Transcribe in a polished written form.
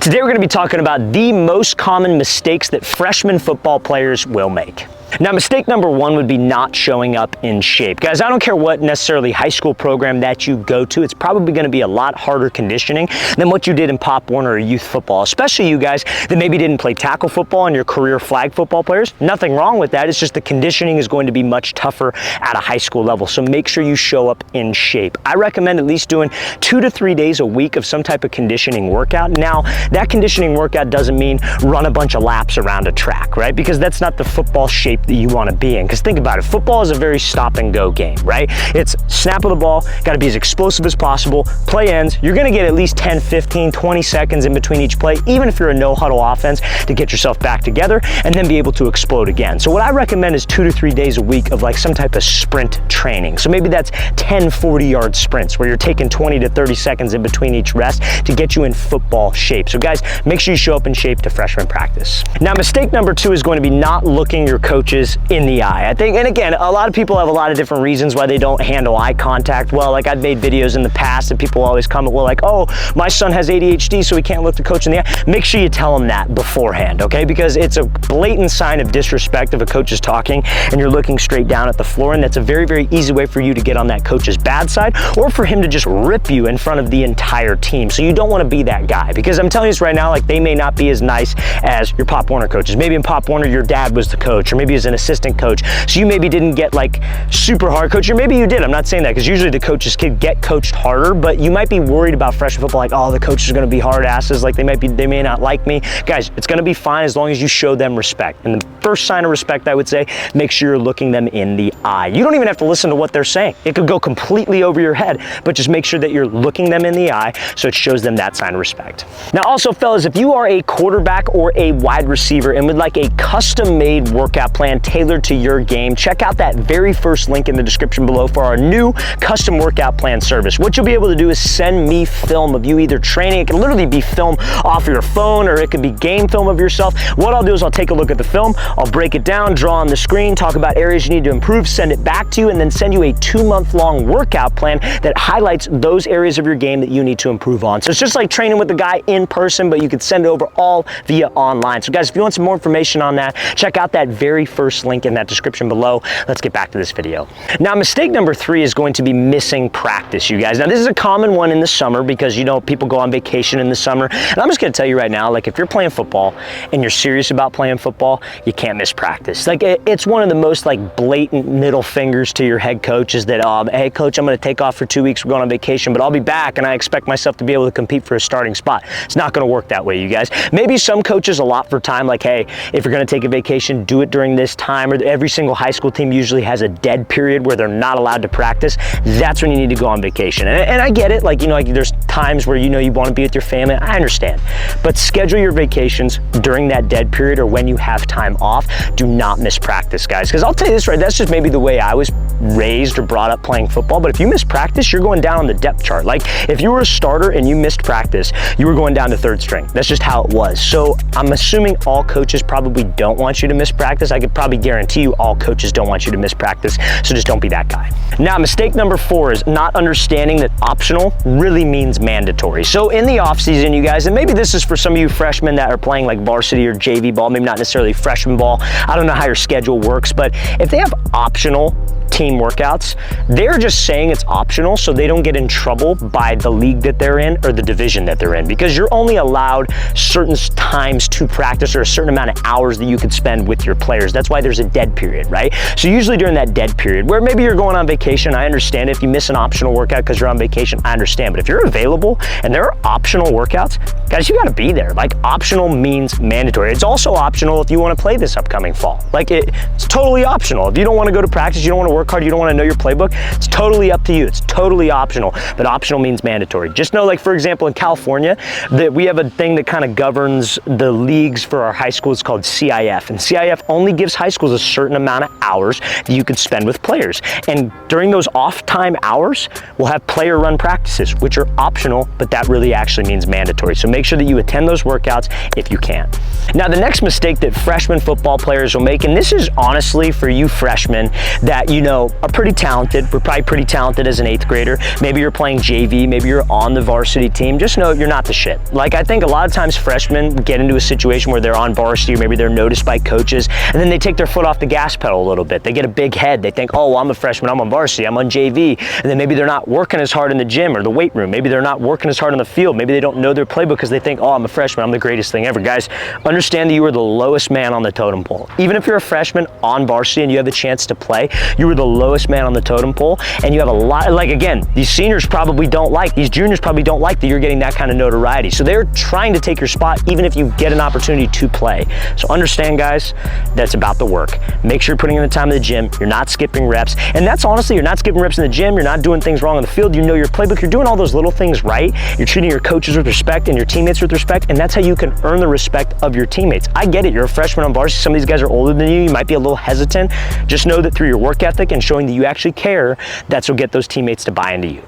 Today we're going to be talking about the most common mistakes that freshman football players will make. Now, mistake number one would be not showing up in shape. Guys, I don't care what necessarily high school program that you go to, it's probably going to be a lot harder conditioning than what you did in Pop Warner or youth football, especially you guys that maybe didn't play tackle football and your career flag football players. Nothing wrong with that. It's just the conditioning is going to be much tougher at a high school level. So make sure you show up in shape. I recommend at least doing 2 to 3 days a week of some type of conditioning workout. Now, that conditioning workout doesn't mean run a bunch of laps around a track, right? Because that's not the football shape that you want to be in. Because think about it, football is a very stop and go game, right? It's snap of the ball, got to be as explosive as possible, play ends, you're going to get at least 10, 15, 20 seconds in between each play, even if you're a no huddle offense, to get yourself back together and then be able to explode again. So what I recommend is 2 to 3 days a week of like some type of sprint training. So maybe that's 10 40-yard sprints where you're taking 20 to 30 seconds in between each rest to get you in football shape. So guys, make sure you show up in shape to freshman practice. Now, mistake number 2 is going to be not looking your coaches in the eye. I think, and again, a lot of people have a lot of different reasons why they don't handle eye contact well. Like I've made videos in the past and people always comment, well, like, oh, my son has ADHD, so he can't look the coach in the eye. Make sure you tell him that beforehand, okay? Because it's a blatant sign of disrespect if a coach is talking and you're looking straight down at the floor, and that's a very, very easy way for you to get on that coach's bad side or for him to just rip you in front of the entire team. So you don't want to be that guy, because I'm telling you this right now, like they may not be as nice as your Pop Warner coaches. Maybe in Pop Warner, your dad was the coach, or maybe as an assistant coach. So you maybe didn't get like super hard coach, or maybe you did. I'm not saying that, because usually the coaches can get coached harder, but you might be worried about freshman football, like, oh, the coaches are going to be hard asses, like they may not like me. Guys, it's going to be fine as long as you show them respect. And the first sign of respect, I would say, make sure you're looking them in the eye. You don't even have to listen to what they're saying. It could go completely over your head, but just make sure that you're looking them in the eye so it shows them that sign of respect. Now also, fellas, if you are a quarterback or a wide receiver and would like a custom-made workout plan tailored to your game, check out that very first link in the description below for our new custom workout plan service. What you'll be able to do is send me film of you either training. It can literally be film off your phone, or it could be game film of yourself. What I'll do is I'll take a look at the film, I'll break it down, draw on the screen, talk about areas you need to improve, send it back to you, and then send you a 2-month-long workout plan that highlights those areas of your game that you need to improve on. So it's just like training with the guy in person, but you could send it over all via online. So guys, if you want some more information on that, check out that very first link in that description below. Let's get back to this video. Now, mistake number 3 is going to be missing practice, you guys. Now, this is a common one in the summer because, you know, people go on vacation in the summer. And I'm just going to tell you right now, like if you're playing football and you're serious about playing football, you can't miss practice. Like it's one of the most like blatant middle fingers to your head coach is that, hey coach, I'm going to take off for 2 weeks. We're going on vacation, but I'll be back and I expect myself to be able to compete for a starting spot. It's not going to work that way, you guys. Maybe some coaches allot for time, like, hey, if you're going to take a vacation, do it during this time. Or every single high school team usually has a dead period where they're not allowed to practice. That's when you need to go on vacation. And I get it, like, you know, like there's times where, you know, you want to be with your family. I understand. But schedule your vacations during that dead period or when you have time off. Do not miss practice, guys. Because I'll tell you this, right, that's just maybe the way I was raised or brought up playing football. But if you miss practice, you're going down on the depth chart. Like if you were a starter and you missed practice, you were going down to 3rd string. That's just how it was. So I'm assuming all coaches probably don't want you to miss practice. I could probably guarantee you all coaches don't want you to miss practice. So just don't be that guy. Now, mistake number 4 is not understanding that optional really means mandatory. So in the off season, you guys, and maybe this is for some of you freshmen that are playing like varsity or JV ball, maybe not necessarily freshman ball. I don't know how your schedule works, but if they have optional team workouts, they're just saying it's optional so they don't get in trouble by the league that they're in or the division that they're in, because you're only allowed certain times to practice or a certain amount of hours that you could spend with your players. That's why there's a dead period, right? So usually during that dead period where maybe you're going on vacation, I understand if you miss an optional workout because you're on vacation, I understand. But if you're available and there are optional workouts, guys, you got to be there. Like optional means mandatory. It's also optional if you want to play this upcoming fall. Like it's totally optional. If you don't want to go to practice, you don't want to work hard, you don't want to know your playbook, it's totally up to you. It's totally optional, but optional means mandatory. Just know, like, for example, in California, that we have a thing that kind of governs the leagues for our high schools called CIF, and CIF only gives high schools a certain amount of hours that you could spend with players. And during those off time hours, we'll have player run practices, which are optional, but that really actually means mandatory. So make sure that you attend those workouts if you can. Now, the next mistake that freshman football players will make, and this is honestly for you freshmen that, you know, know, are pretty talented. We're probably pretty talented as an 8th grader. Maybe you're playing JV, maybe you're on the varsity team. Just know you're not the shit. Like, I think a lot of times freshmen get into a situation where they're on varsity, or maybe they're noticed by coaches, and then they take their foot off the gas pedal a little bit. They get a big head. They think, oh, well, I'm a freshman, I'm on varsity, I'm on JV. And then maybe they're not working as hard in the gym or the weight room. Maybe they're not working as hard on the field. Maybe they don't know their playbook because they think, oh, I'm a freshman, I'm the greatest thing ever. Guys, understand that you are the lowest man on the totem pole. Even if you're a freshman on varsity and you have the chance to play, you are the lowest man on the totem pole, and you have a lot, like, again, these seniors probably don't like, these juniors probably don't like that you're getting that kind of notoriety. So they're trying to take your spot even if you get an opportunity to play. So understand, guys, that's about the work. Make sure you're putting in the time in the gym, you're not skipping reps, and that's honestly, you're not skipping reps in the gym, you're not doing things wrong on the field, you know your playbook, you're doing all those little things right, you're treating your coaches with respect and your teammates with respect, and that's how you can earn the respect of your teammates. I get it, you're a freshman on varsity, some of these guys are older than you might be a little hesitant. Just know that through your work ethic and showing that you actually care, that's what will get those teammates to buy into you.